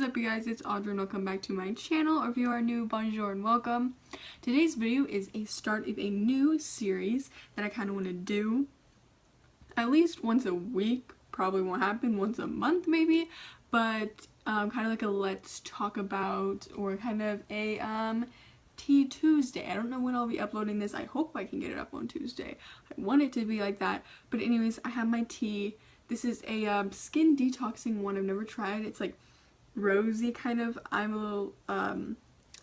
up, you guys? It's Audrey and welcome back to my channel, or if you are new, bonjour and welcome. Today's video is a start of a new series that I kind of want to do at least once a week. Probably won't happen once a month maybe, but kind of like a let's talk about, or kind of a Tea Tuesday. I don't know when I'll be uploading this. I hope I can get it up on Tuesday. I want it to be like that, but anyways, I have my tea. This is a skin detoxing one. I've never tried. It's like rosy kind of. I'm a little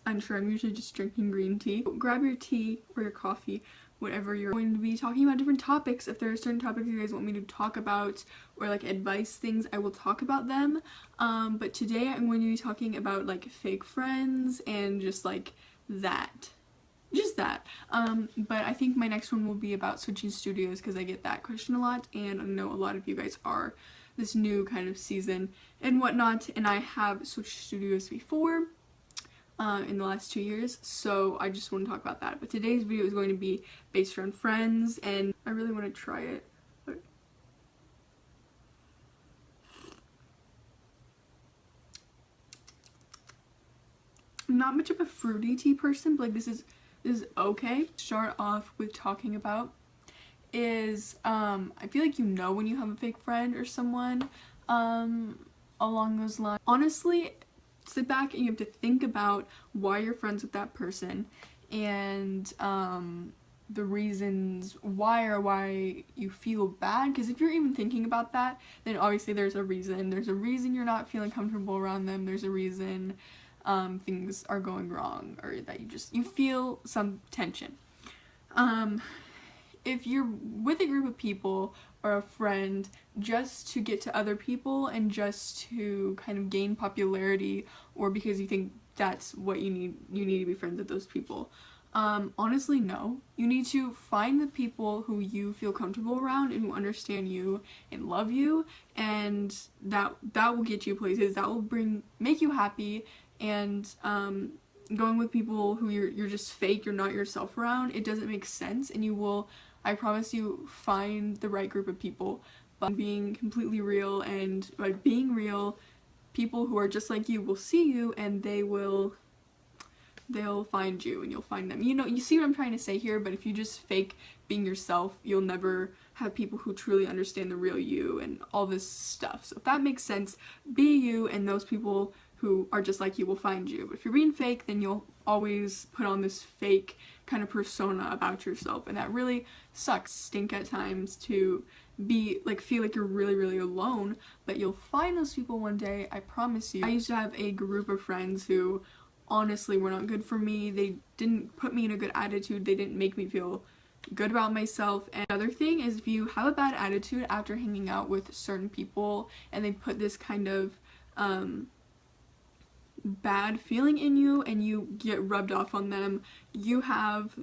unsure. I'm usually just drinking green tea. Grab your tea or your coffee, whatever. You're going to be talking about different topics. If there are certain topics you guys want me to talk about, or like advice things, I will talk about them. But today I'm going to be talking about like fake friends and just like that. Just that. But I think my next one will be about switching studios, because I get that question a lot, and I know a lot of you guys are this new kind of season and whatnot, and I have switched studios before in the last 2 years, so I just want to talk about that. But today's video is going to be based around friends, and I really want to try it. But I'm not much of a fruity tea person, but like this is okay. Start off with talking about is I feel like you know when you have a fake friend or someone along those lines. Honestly, sit back and you have to think about why you're friends with that person, and the reasons why you feel bad, because if you're even thinking about that, then obviously there's a reason you're not feeling comfortable around them. There's a reason things are going wrong, or that you feel some tension. If you're with a group of people or a friend just to get to other people and just to kind of gain popularity, or because you think that's what you need to be friends with those people, honestly, no. You need to find the people who you feel comfortable around and who understand you and love you, and that will get you places. That will make you happy. And going with people who you're just fake, you're not yourself around, it doesn't make sense, and you will, I promise you, find the right group of people by being completely real. And by being real, people who are just like you will see you, and they'll find you and you'll find them. You know, you see what I'm trying to say here. But if you just fake being yourself, you'll never have people who truly understand the real you and all this stuff. So if that makes sense, be you, and those people who are just like you will find you. But if you're being fake, then you'll always put on this fake kind of persona about yourself, and that really sucks. Stink at times to be like, feel like you're really alone, but you'll find those people one day, I promise you. I used to have a group of friends who honestly were not good for me. They didn't put me in a good attitude. They didn't make me feel good about myself. And another thing is, if you have a bad attitude after hanging out with certain people and they put this kind of bad feeling in you and you get rubbed off on them, you have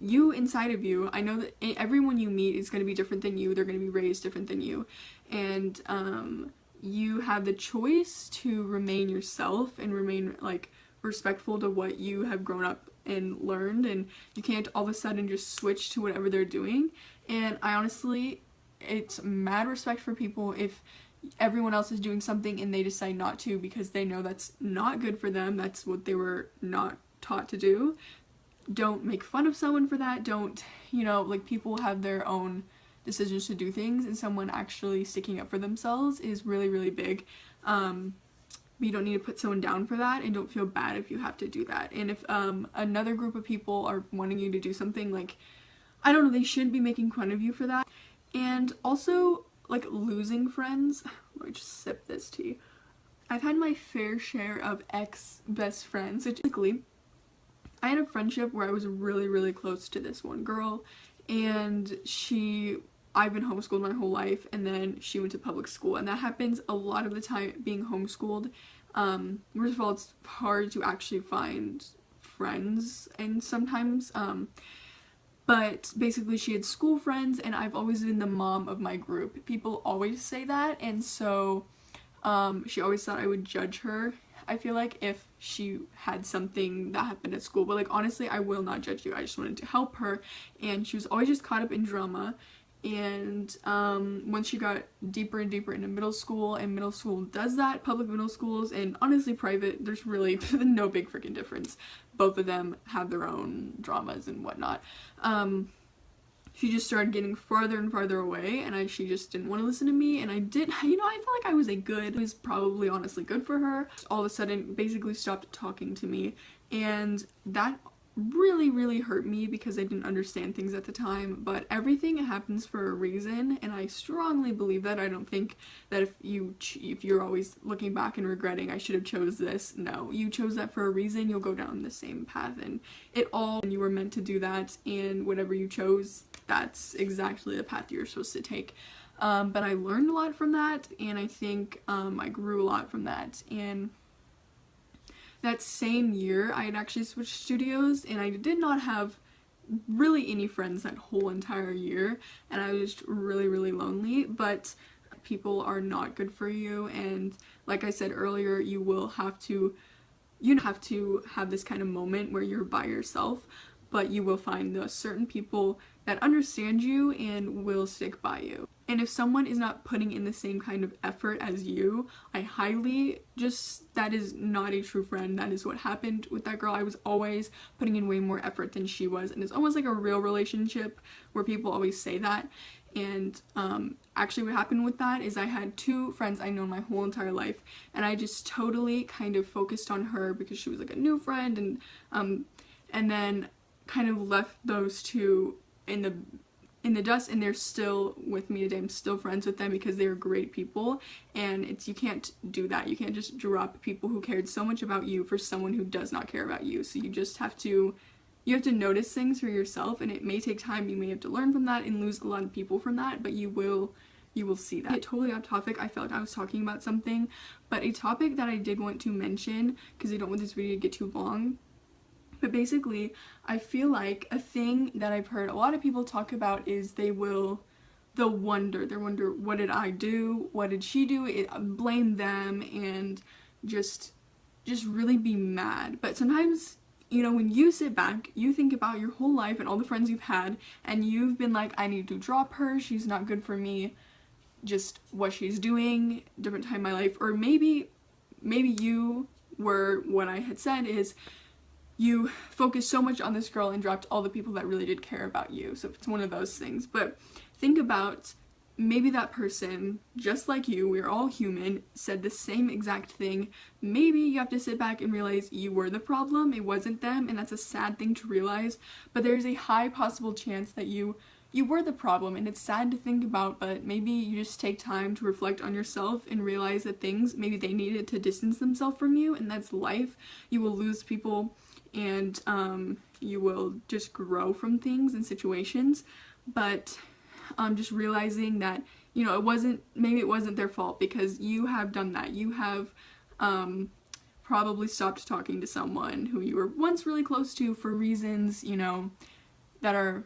you inside of you. I know that everyone you meet is going to be different than you. They're going to be raised different than you, and you have the choice to remain yourself and remain like respectful to what you have grown up and learned, and you can't all of a sudden just switch to whatever they're doing. And I honestly, it's mad respect for people if everyone else is doing something and they decide not to, because they know that's not good for them. That's what they were not taught to do. Don't make fun of someone for that. Don't, you know, like, people have their own decisions to do things, and someone actually sticking up for themselves is really big. But you don't need to put someone down for that, and don't feel bad if you have to do that. And if another group of people are wanting you to do something, like, I don't know, they shouldn't be making fun of you for that. And also, like, losing friends. Let me just sip this tea. I've had my fair share of ex-best friends. So typically, I had a friendship where I was really close to this one girl, and I've been homeschooled my whole life, and then she went to public school, and that happens a lot of the time being homeschooled. First of all, it's hard to actually find friends, and sometimes, but basically she had school friends, and I've always been the mom of my group. People always say that, and so she always thought I would judge her, I feel like, if she had something that happened at school. But like, honestly, I will not judge you. I just wanted to help her, and she was always just caught up in drama, And once she got deeper and deeper into middle school, and middle school does that, public middle schools and honestly private, there's really no big freaking difference. Both of them have their own dramas and whatnot. She just started getting farther and farther away, and she just didn't want to listen to me, and I did, I felt like I was it was probably honestly good for her. All of a sudden basically stopped talking to me, and that really hurt me because I didn't understand things at the time. But everything happens for a reason, and I strongly believe that. I don't think that if you're always looking back and regretting I should have chose this, no, you chose that for a reason. You'll go down the same path, and you were meant to do that, and whatever you chose, that's exactly the path you're supposed to take. But I learned a lot from that, and I think I grew a lot from that. And that same year, I had actually switched studios, and I did not have really any friends that whole entire year, and I was just really lonely. But people are not good for you, and like I said earlier, you have to have this kind of moment where you're by yourself, but you will find those certain people that understand you and will stick by you. And if someone is not putting in the same kind of effort as you, I highly that is not a true friend. That is what happened with that girl. I was always putting in way more effort than she was, and it's almost like a real relationship where people always say that. And actually what happened with that is I had two friends I know my whole entire life, and I just totally kind of focused on her because she was like a new friend, and then kind of left those two in the dust, and they're still with me today. I'm still friends with them because they're great people, and you can't do that. You can't just drop people who cared so much about you for someone who does not care about you. So you just have to notice things for yourself, and it may take time. You may have to learn from that and lose a lot of people from that, but you will see that. Totally off topic. I felt like I was talking about something, but a topic that I did want to mention, because I don't want this video to get too long. But basically, I feel like a thing that I've heard a lot of people talk about is they'll wonder, what did I do? What did she do? Blame them, and just really be mad. But sometimes, when you sit back, you think about your whole life and all the friends you've had, and you've been like, I need to drop her, she's not good for me, just what she's doing, different time in my life. Or maybe you were, what I had said is, you focused so much on this girl and dropped all the people that really did care about you. So it's one of those things. But think about, maybe that person, just like you, we're all human, said the same exact thing. Maybe you have to sit back and realize you were the problem, it wasn't them, and that's a sad thing to realize. But there's a high possible chance that you were the problem, and it's sad to think about, but maybe you just take time to reflect on yourself and realize that maybe they needed to distance themselves from you, and that's life. You will lose people, and you will just grow from things and situations, but just realizing that maybe it wasn't their fault, because you have done that. You have probably stopped talking to someone who you were once really close to for reasons that are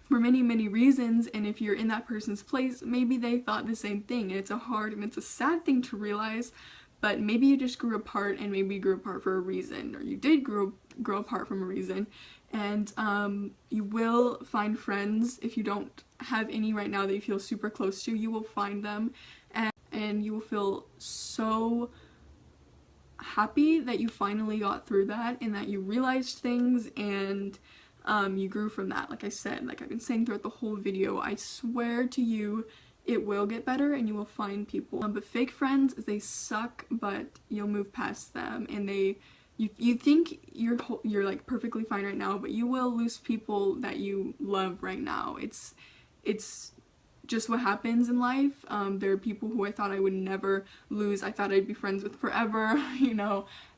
for many reasons, and if you're in that person's place, maybe they thought the same thing, and it's a sad thing to realize. But maybe you just grew apart, and maybe you grew apart for a reason, or you did grow apart from a reason. And you will find friends. If you don't have any right now that you feel super close to, you will find them, and you will feel so happy that you finally got through that, and that you realized things, and you grew from that. Like I said, like I've been saying throughout the whole video, I swear to you, it will get better, and you will find people. But fake friends, they suck, but you'll move past them, and you think you're like perfectly fine right now, but you will lose people that you love right now. It's just what happens in life. There are people who I thought I would never lose, I thought I'd be friends with forever,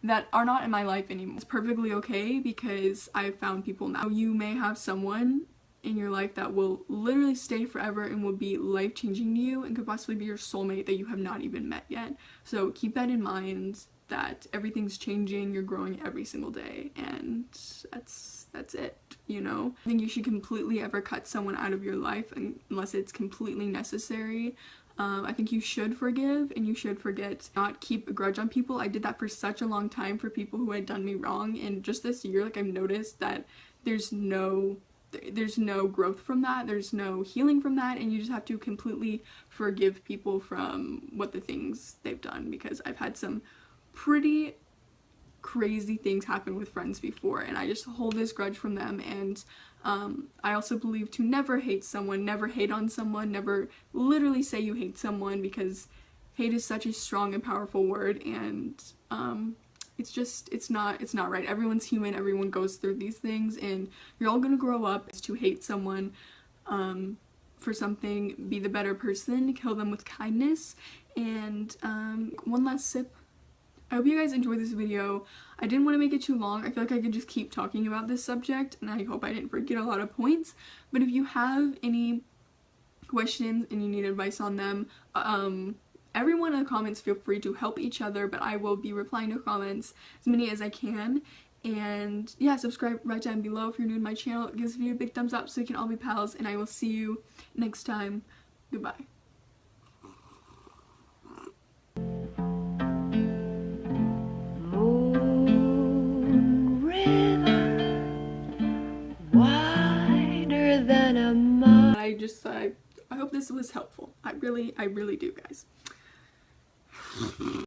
that are not in my life anymore. It's perfectly okay, because I've found people now. You may have someone in your life that will literally stay forever and will be life-changing to you, and could possibly be your soulmate that you have not even met yet. So keep that in mind, that everything's changing, you're growing every single day, and that's it, I think you should completely ever cut someone out of your life unless it's completely necessary. I think you should forgive, and you should forget, not keep a grudge on people. I did that for such a long time for people who had done me wrong, and just this year, like, I've noticed that there's no there's no growth from that, there's no healing from that, and you just have to completely forgive people from what the things they've done, because I've had some pretty crazy things happen with friends before, and I just hold this grudge from them. And I also believe to never hate someone, never hate on someone, never literally say you hate someone, because hate is such a strong and powerful word, and it's not right. Everyone's human, everyone goes through these things, and you're all gonna grow up. To hate someone for something, be the better person, kill them with kindness. And one last sip. I hope you guys enjoyed this video. I didn't want to make it too long. I feel like I could just keep talking about this subject, and I hope I didn't forget a lot of points. But if you have any questions and you need advice on them, everyone in the comments, feel free to help each other, but I will be replying to comments as many as I can. And yeah, subscribe right down below if you're new to my channel. Give this video a big thumbs up so we can all be pals, and I will see you next time. Goodbye. I hope this was helpful. I really do, guys.